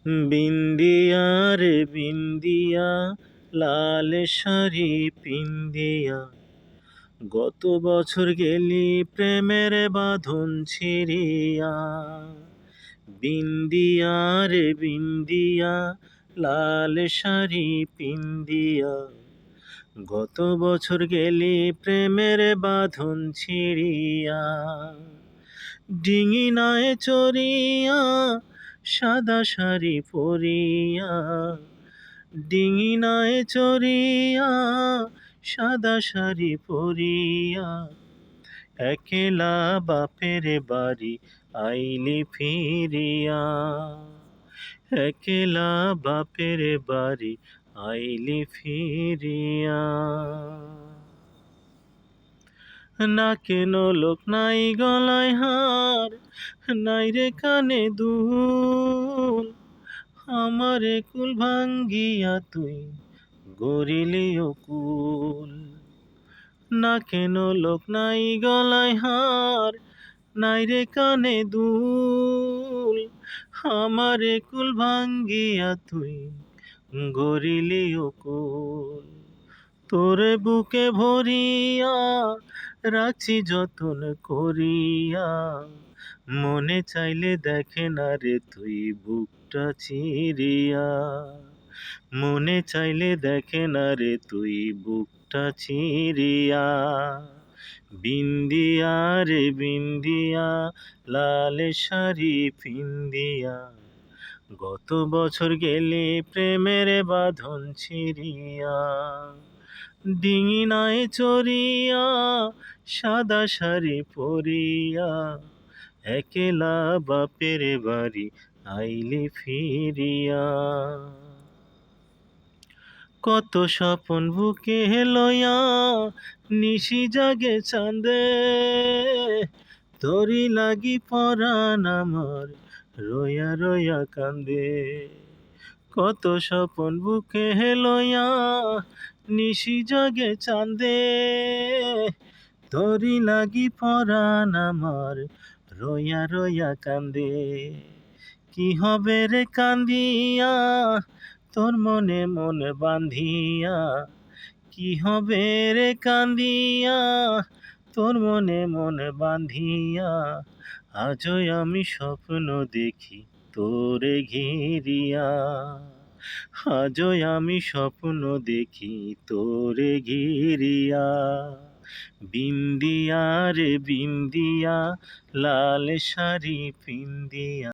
বিন্দিয়া রে বিন্দিয়া, লাল শাড়ি পিন্দিয়া, গত বছর গেলি প্রেমের বাঁধন ছিঁড়িয়া। বিন্দিয়া রে বিন্দিয়া, লাল শাড়ি পিন্দিয়া, গত বছর গেলি প্রেমের বাঁধন ছিঁড়িয়া। ডিঙিনায় চড়িয়া, সাদা শাড়ি পরিয়া, ডিঙিনায় চড়িয়া, সাদা শাড়ি পরিয়া, একলা বাপের বাড়ি আইলি ফিরিয়া। একলা বাপের বাড়ি আইলি ফিরিয়া। না কেন লোক নাই গলায় হার, নাই রে কানে দুল, আমারে কুল ভাঙ্গিয়া তুই গড়িলি কুল। না কেন লোক নাই গলায় হার, নাই রে কানে দুল, আমারে কুল ভাঙ্গিয়া তুই গড়িলি কুল। তোরে বুকে ভরিয়া রাখছি যতন করিয়া, মনে চাইলে দেখে না রে তুই বুকটা চিরিয়া। মনে চাইলে দেখে না রে তুই বুকটা চিরিয়া। বিন্দিয়া রে বিন্দিয়া, লাল শাড়ি পিন্দিয়া, গত বছর গেলি প্রেমের বাঁধন ছিঁড়িয়া। ডিঙিনায় চড়িয়া, সাদা শাড়ি পরিয়া, একলা বাপের বাড়ি আইলি ফিরিয়া। কত স্বপন বুকে লইয়া নিশি জাগে চাঁদে, তোরি লাগি পরাণ আমার রয়া রয়া কান্দে। কত স্বপন বুকে লইয়া নিশি জাগে চাঁদে, তোরি লাগি পরাণ আমার রয়া রয়া কান্দে। কি হবে রে কান্দিয়া তোর মনে মন বান্ধিয়া, কি হবে রে কান্দিয়া তোর মনে মন বান্ধিয়া, আজও আমি স্বপ্ন দেখি তোরে ঘিরিয়া। আজও আমি স্বপ্ন দেখি তোরে ঘিরিয়া। বিন্দিয়া রে বিন্দিয়া, লাল শাড়ি পিন্দিয়া।